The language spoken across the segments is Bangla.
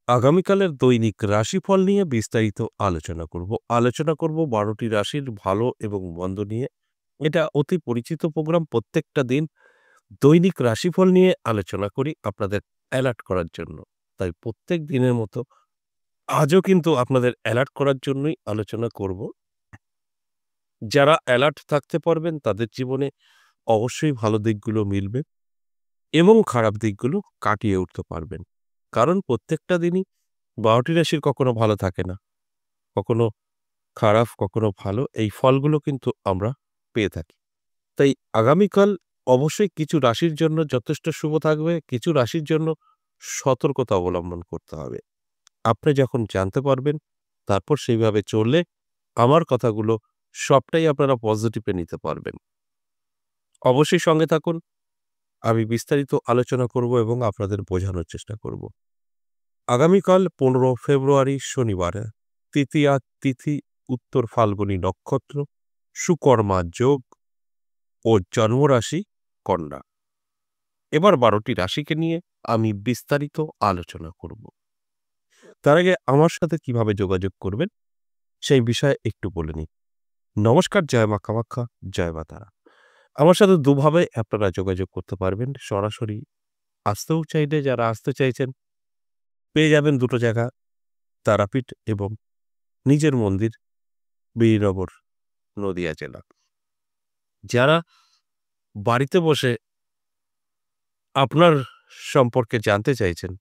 আগামীকালের দৈনিক রাশিফল নিয়ে বিস্তারিত আলোচনা করব ১২টি রাশির ভালো এবং মন্দ নিয়ে। এটা অতি পরিচিত প্রোগ্রাম। প্রত্যেকটা দিন দৈনিক রাশিফল নিয়ে আলোচনা করি আপনাদের অ্যালার্ট করার জন্য। তাই প্রত্যেক দিনের মতো আজও কিন্তু আপনাদের অ্যালার্ট করার জন্যই আলোচনা করব। যারা অ্যালার্ট থাকতে পারবেন তাদের জীবনে অবশ্যই ভালো দিকগুলো মিলবে এবং খারাপ দিকগুলো কাটিয়ে উঠতে পারবেন। কারণ প্রত্যেকটা দিনই ১২টি রাশির কখনো ভালো থাকে না। কখনো খারাপ, কখনো ভালো, এই ফলগুলো কিন্তু আমরা পেয়ে থাকি। তাই আগামীকাল অবশ্যই কিছু রাশির জন্য যথেষ্ট শুভ থাকবে, কিছু রাশির জন্য সতর্কতা অবলম্বন করতে হবে। আপনি যখন জানতে পারবেন, তারপর সেইভাবে চললে আমার কথাগুলো সবটাই আপনারা পজিটিভে নিতে পারবেন। অবশ্যই সঙ্গে থাকুন। আমি বিস্তারিত আলোচনা করব এবং আপনাদের বোঝানোর চেষ্টা করব। আগামীকাল ১৫ ফেব্রুয়ারি শনিবার, তৃতীয়া তিথি, উত্তর ফাল্গুনী নক্ষত্র, সুকর্মা যোগ ও জন্মরাশি কন্যা। এবার ১২টি রাশিকে নিয়ে আমি বিস্তারিত আলোচনা করব। তার আগে আমার সাথে কিভাবে যোগাযোগ করবেন সেই বিষয়ে একটু বলে নিই। নমস্কার, জয় মা কামাখ্যা, জয় মা তারা। আমার সাথে দুভাবে আপনারা যোগাযোগ করতে পারবেন। সরাসরি আসতেও চাইলে যারা আসতে চাইছেন পেয়ে যাবেন দুটো জায়গা, তারাপীঠ এবং নিজের মন্দির, বীরনগর, নদিয়া জেলা। যারা বাড়িতে বসে আপনার সম্পর্কে জানতে চাইছেন,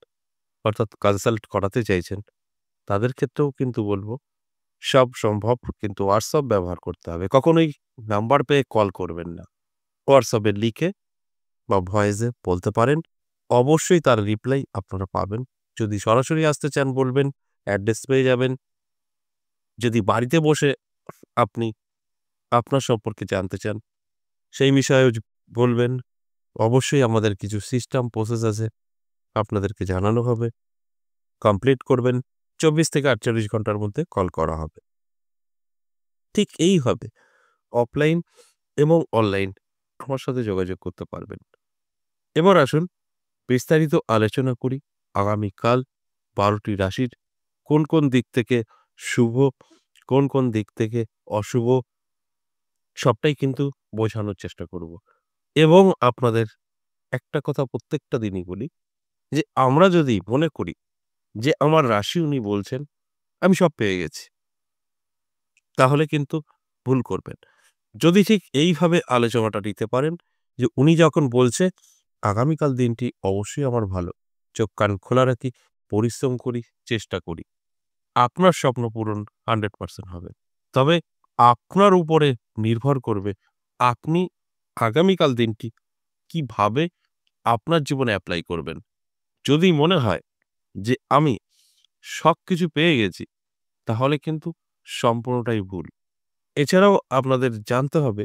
অর্থাৎ কনসাল্ট করাতে চাইছেন, তাদের ক্ষেত্রেও কিন্তু বলব সব সম্ভব, কিন্তু হোয়াটসঅ্যাপ ব্যবহার করতে হবে। কখনোই নাম্বার পেয়ে কল করবেন না। হোয়াটসঅ্যাপে লিখে বা ভয়েসে বলতে পারেন। অবশ্যই তার রিপ্লাই আপনারা পাবেন। যদি সরাসরি আসতে চান বলবেন, অ্যাড্রেস পেয়ে যাবেন। যদি বাড়িতে বসে আপনি আপনার সম্পর্কে জানতে চান, সেই বিষয়েও বলবেন। অবশ্যই আমাদের কিছু সিস্টেম প্রসেস আছে, আপনাদেরকে জানানো হবে। কমপ্লিট করবেন, ২৪ থেকে ৪৮ ঘন্টার মধ্যে কল করা হবে। ঠিক এইভাবে অফলাইন এবং অনলাইন আমার সাথে যোগাযোগ করতে পারবেন। এবার আসুন বিস্তারিত আলোচনা করি আগামীকাল ১২টি রাশির কোন কোন দিক থেকে শুভ, কোন কোন দিক থেকে অশুভ, সবটাই কিন্তু বোঝানোর চেষ্টা করব। এবং আপনাদের একটা কথা প্রত্যেকটা দিনই বলি যে আমরা যদি মনে করি যে আমার রাশি উনি বলছেন, আমি সব পেয়ে গেছি, তাহলে কিন্তু ভুল করবেন। যদি ঠিক এইভাবে আলোচনাটা নিতে পারেন যে উনি যখন বলছে আগামীকাল দিনটি অবশ্যই আমার ভালো, চোখ কান খোলা রাখি, পরিশ্রম করি, চেষ্টা করি, আপনার স্বপ্ন পূরণ 100% হবে। তবে আপনার উপরে নির্ভর করবে আপনি আগামীকাল দিনটি কিভাবে আপনার জীবনে অ্যাপ্লাই করবেন। যদি মনে হয় যে আমি সবকিছু পেয়ে গেছি, তাহলে কিন্তু সম্পূর্ণটাই ভুল। এছাড়াও আপনাদের জানতে হবে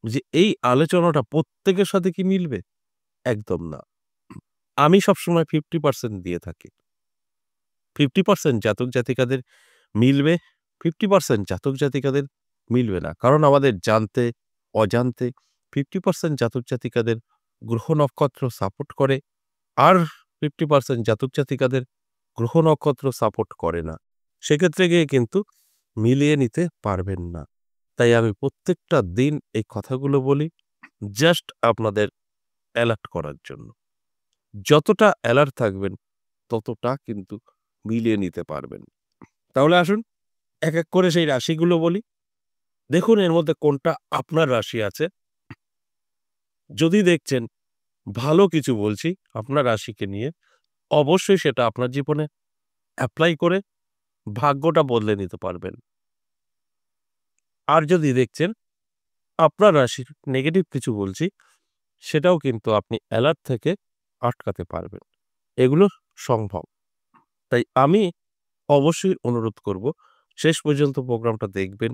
যে এই আলোচনাটা প্রত্যেকের সাথে কি মিলবে? একদম না। আমি সবসময় 50% দিয়ে থাকি। 50% জাতক জাতিকাদের মিলবে, 50% জাতক জাতিকাদের মিলবে না। কারণ আমাদের জানতে, অজান্তে 50% জাতক জাতিকাদের গ্রহ নক্ষত্র সাপোর্ট করে, আর 50% জাতক জাতিকাদের গ্রহ নক্ষত্র সাপোর্ট করে না। সেক্ষেত্রে গিয়ে কিন্তু মিলিয়ে নিতে পারবেন না। তাই আমি প্রত্যেকটা দিন এই কথাগুলো বলি জাস্ট আপনাদের অ্যালার্ট করার জন্য। যতটা অ্যালার্ট থাকবেন ততটা কিন্তু মিলিয়ে নিতে পারবেন। তাহলে আসুন এক এক করে সেই রাশিগুলো বলি। দেখুন এর মধ্যে কোনটা আপনার রাশি আছে। যদি দেখছেন ভালো কিছু বলছি আপনার রাশিকে নিয়ে, অবশ্যই সেটা আপনার জীবনে অ্যাপ্লাই করে ভাগ্যটা বদলে নিতে পারবেন। আর যদি দেখছেন আপনার রাশির নেগেটিভ কিছু বলছি, সেটাও কিন্তু আপনি অ্যালার্ট থেকে আটকাতে পারবেন। এগুলো সম্ভব। তাই আমি অবশ্যই অনুরোধ করব শেষ পর্যন্ত প্রোগ্রামটা দেখবেন।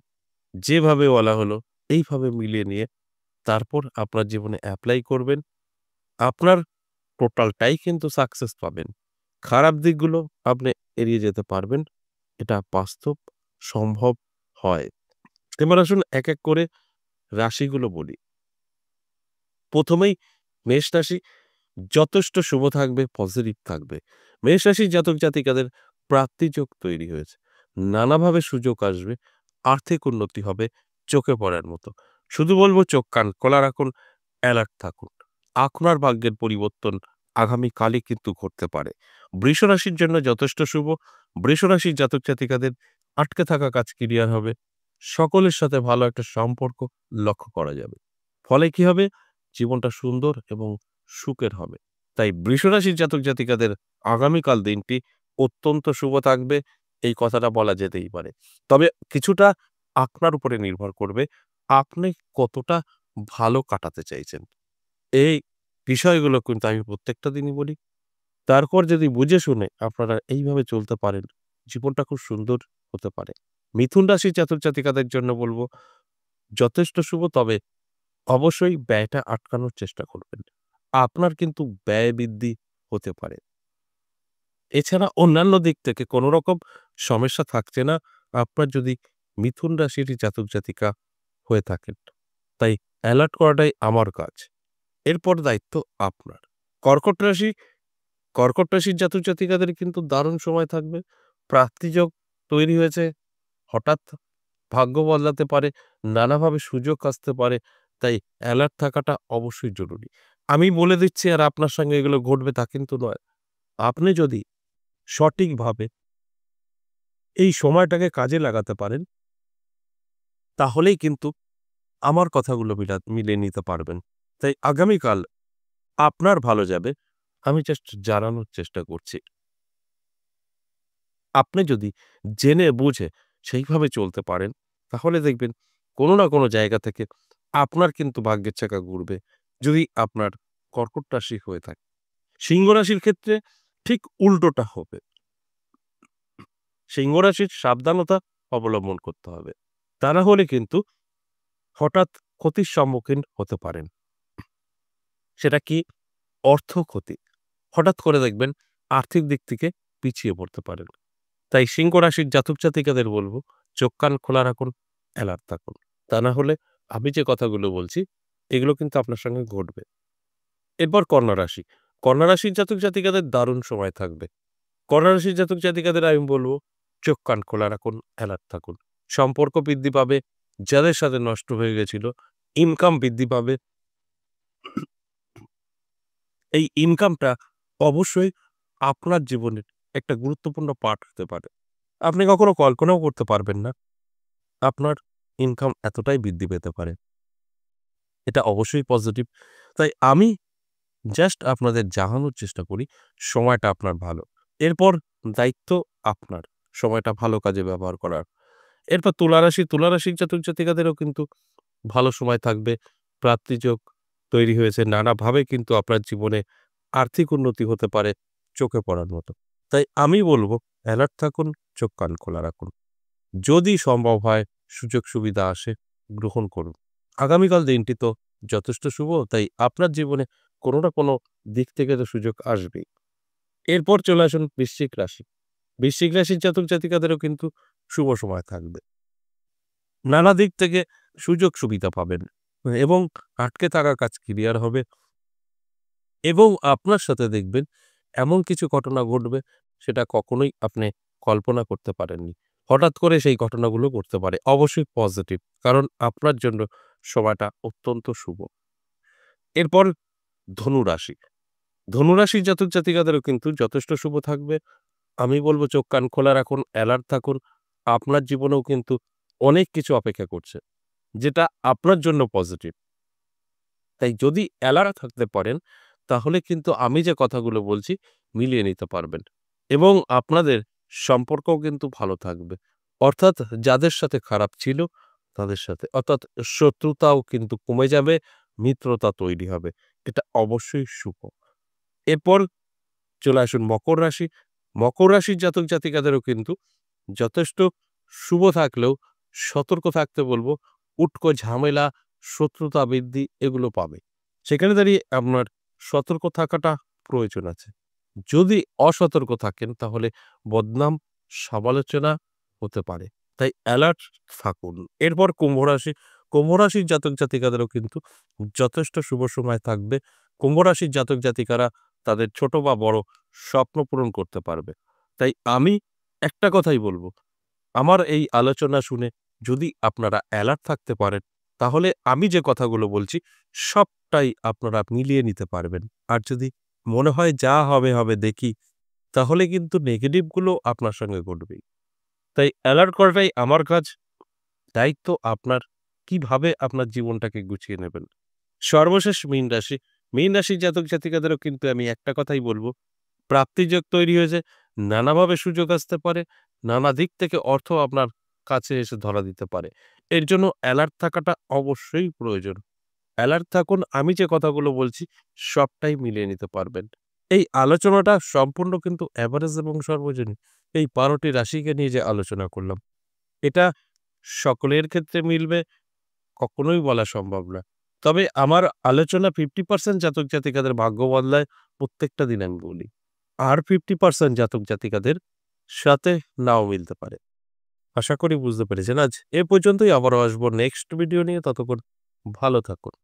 যেভাবে বলা হলো এইভাবে মিলিয়ে নিয়ে তারপর আপনার জীবনে অ্যাপ্লাই করবেন। আপনার টোটালটাই কিন্তু সাকসেস পাবেন। খারাপ দিকগুলো আপনি এড়িয়ে যেতে পারবেন। এটা বাস্তব, সম্ভব হয়। এবার আসুন এক এক করে রাশিগুলো বলি। প্রথমেই মেষ রাশি। যথেষ্ট শুভ থাকবে, পজিটিভ থাকবে। মেষ রাশির জাতক জাতিকাদের প্রাপ্তিযোগ তৈরি হয়েছে। নানাভাবে সুযোগ আসবে, আর্থিক উন্নতি হবে চোখে পড়ার মতো। শুধু বলব চোখ কান খোলা রাখুন, অ্যালার্ট থাকুন। আপনার ভাগ্যের পরিবর্তন আগামীকালই কিন্তু ঘটতে পারে। বৃষ রাশির জন্য যথেষ্ট শুভ। বৃষ রাশির জাতক জাতিকাদের আটকে থাকা কাজ ক্লিয়ার হবে। সকলের সাথে ভালো একটা সম্পর্ক লক্ষ্য করা যাবে। ফলে কি হবে? জীবনটা সুন্দর এবং সুখের হবে। তাই বৃষ রাশির জাতক জাতিকাদের আগামীকাল দিনটি অত্যন্ত শুভ থাকবে, এই কথাটা বলা যেতেই পারে। তবে কিছুটা আপনার উপরে নির্ভর করবে, আপনি কতটা ভালো কাটাতে চাইছেন। এই বিষয়গুলো কিন্তু আমি প্রত্যেকটা দিনই বলি। তারপর যদি বুঝে শুনে আপনারা এইভাবে চলতে পারেন, জীবনটা খুব সুন্দর হতে পারে। মিথুন রাশির জাতক জাতিকাদের জন্য বলব যথেষ্ট শুভ, তবে অবশ্যই ব্যয়টা আটকানোর চেষ্টা করবেন। আপনার কিন্তু ব্যয় বৃদ্ধি হতে পারে। এছাড়া অন্যান্য দিক থেকে কোনো রকম সমস্যা থাকছে না আপনার যদি মিথুন রাশির জাতক জাতিকা হয়ে থাকেন। তাই অ্যালার্ট করাটাই আমার কাজ। এরপর দায়িত্ব আপনার। কর্কট রাশি, কর্কট রাশির জাতক জাতিকাদের কিন্তু দারুণ সময় থাকবে। প্রাপ্তিযোগ তৈরি হয়েছে। হঠাৎ ভাগ্য বদলাতে পারে, নানাভাবে সুযোগ আসতে পারে। তাই অ্যালার্ট থাকাটা অবশ্যই জরুরি। আমি বলে দিচ্ছি আর আপনার সঙ্গে এগুলো ঘটবে তা কিন্তু নয়। আপনি যদি সঠিকভাবে এই সময়টাকে কাজে লাগাতে পারেন, তাহলেই কিন্তু আমার কথাগুলো মিলিয়ে নিতে পারবেন। তাই আগামীকাল আপনার ভালো যাবে, আমি জাস্ট জানানোর চেষ্টা করছি। আপনি যদি জেনে বুঝে সেইভাবে চলতে পারেন, তাহলে দেখবেন কোনো না কোনো জায়গা থেকে আপনার কিন্তু ভাগ্যের চাকা ঘুরবে, যদি আপনার কর্কট রাশি হয়ে থাকে। সিংহ রাশির ক্ষেত্রে ঠিক উল্টোটা হবে। সিংহ রাশির সাবধানতা অবলম্বন করতে হবে। তা না হলে কিন্তু হঠাৎ ক্ষতির সম্মুখীন হতে পারেন। সেটা কি? অর্থ ক্ষতি। হঠাৎ করে দেখবেন আর্থিক দিক থেকে পিছিয়ে পড়তে পারেন। তাই সিংহ রাশির জাতক জাতিকাদের বলব চোখ কান খোলা রাখুন, অ্যালার্ট থাকুন। তা না হলে আমি যে কথাগুলো বলছি এগুলো কিন্তু আপনার সঙ্গে ঘটবে। এরপর কন্যা রাশি। কন্যা রাশির জাতক জাতিকাদের দারুণ সময় থাকবে। কন্যা রাশির জাতক জাতিকাদের আমি বলব চোখ কান খোলা রাখুন, অ্যালার্ট থাকুন। সম্পর্ক বৃদ্ধি পাবে, যাদের সাথে নষ্ট হয়ে গেছিল ইনকাম বৃদ্ধি পাবে। এই ইনকামটা অবশ্যই আপনার জীবনের একটা গুরুত্বপূর্ণ পার্ট হতে পারে। আপনি কখনো কল্পনাও করতে পারবেন না আপনার ইনকাম এতটাই বৃদ্ধি পেতে পারে। এটা অবশ্যই পজিটিভ। তাই আমি জাস্ট আপনাদের জানানোর চেষ্টা করি সময়টা আপনার ভালো। এরপর দায়িত্ব আপনার সময়টা ভালো কাজে ব্যবহার করার। এরপর তুলা রাশি, তুলা রাশির জাতক জাতিকাদেরও কিন্তু ভালো সময় থাকবে। প্রাপ্তিযোগ তৈরি হয়েছে। নানাভাবে কিন্তু আপনার জীবনে আর্থিক উন্নতি হতে পারে চোখে পড়ার মতো। তাই আমি বলব অ্যালার্ট থাকুন, চোখ কান খোলা রাখুন। যদি সম্ভব হয় সুযোগ সুবিধা আসে গ্রহণ করুন। আগামীকাল দিনটি তো যথেষ্ট শুভ, তাই আপনার জীবনে কোনো না কোনো দিক থেকে তো সুযোগ আসবেই। এরপর চলে আসুন বৃশ্চিক রাশি। বৃশ্চিক রাশির জাতক জাতিকাদেরও কিন্তু শুভ সময় থাকবে। নানা দিক থেকে সুযোগ সুবিধা পাবেন এবং আটকে থাকা কাজ ক্লিয়ার হবে এবং আপনার সাথে দেখবেন এমন কিছু ঘটনা ঘটবে সেটা কখনোই আপনি কল্পনা করতে পারেননি। হঠাৎ করে সেই ঘটনাগুলো ঘটতে পারে। অবশ্যই পজিটিভ। কারণ আপনার জন্য সময়টা অত্যন্ত শুভ। এরপর ধনু রাশি। ধনু রাশির জাতক জাতিকাদেরও কিন্তু যথেষ্ট শুভ থাকবে। আমি বলব চোখ কান খোলা রাখুন, অ্যালার্ট থাকুন। আপনার জীবনেও কিন্তু অনেক কিছু অপেক্ষা করছে, যেটা আপনার জন্য পজিটিভ। তাই যদি অ্যালার্ট থাকতে পারেন, তাহলে কিন্তু আমি যে কথাগুলো বলছি মিলিয়ে নিতে পারবেন এবং আপনাদের সম্পর্কও কিন্তু ভালো থাকবে। অর্থাৎ যাদের সাথে খারাপ ছিল তাদের সাথে অর্থাৎ শত্রুতাও কিন্তু কমে যাবে, মিত্রতা তৈরি হবে। এটা অবশ্যই শুভ। এরপর চলে আসুন মকর রাশি। মকর রাশির জাতক জাতিকাদেরও কিন্তু যথেষ্ট শুভ থাকলেও সতর্ক থাকতে বলব। উটকো ঝামেলা, শত্রুতা বৃদ্ধি এগুলো পাবে। সেখানে দাঁড়িয়ে আপনার সতর্ক থাকাটা প্রয়োজন আছে। যদি অসতর্ক থাকেন তাহলে বদনাম, সমালোচনা হতে পারে। তাই অ্যালার্ট থাকুন। এরপর কুম্ভ রাশি। কুম্ভ রাশির জাতক জাতিকাদেরও কিন্তু যথেষ্ট শুভ সময় থাকবে। কুম্ভ রাশির জাতক জাতিকারা তাদের ছোট বা বড় স্বপ্ন পূরণ করতে পারবে। তাই আমি একটা কথাই বলব, আমার এই আলোচনা শুনে যদি আপনারা অ্যালার্ট থাকতে পারেন, তাহলে আমি যে কথাগুলো বলছি সবটাই আপনারা মিলিয়ে নিতে পারবেন। আর যদি মনে হয় যা হবে, হবে দেখি, তাহলে কিন্তু নেগেটিভ গুলো আপনার সঙ্গে ঘটবেই। তাই অ্যালার্ট করাটাই আমার কাজ। দায়িত্ব আপনার কিভাবে আপনার জীবনটাকে গুছিয়ে নেবেন। সর্বশেষ মীন রাশি। মীন রাশির জাতক জাতিকাদেরও কিন্তু আমি একটা কথাই বলব, প্রাপ্তিযোগ তৈরি হয়েছে। নানাভাবে সুযোগ আসতে পারে। নানা দিক থেকে অর্থ আপনার কাছে এসে ধরা দিতে পারে। এর জন্য অ্যালার্ট থাকাটা অবশ্যই প্রয়োজন। অ্যালার্ট থাকুন, আমি যে কথাগুলো বলছি সবটাই মিলিয়ে নিতে পারবেন। এই আলোচনাটা সম্পূর্ণ কিন্তু এভারেজ এবং সর্বজনীন। এই ১২ টি রাশিকে নিয়ে যে আলোচনা করলাম, এটা সকলের ক্ষেত্রে মিলবে কখনোই বলা সম্ভব না। তবে আমার আলোচনা 50% জাতক জাতিকাদের ভাগ্য বদলায় প্রত্যেকটা দিন আমি বলি। আর 50% জাতক জাতিকাদের সাথে নাও মিলতে পারে। আশা করি বুঝতে পেরেছেন। আজ এ পর্যন্তই, আবারও আসবো নেক্সট ভিডিও নিয়ে। ততক্ষণ ভালো থাকুন।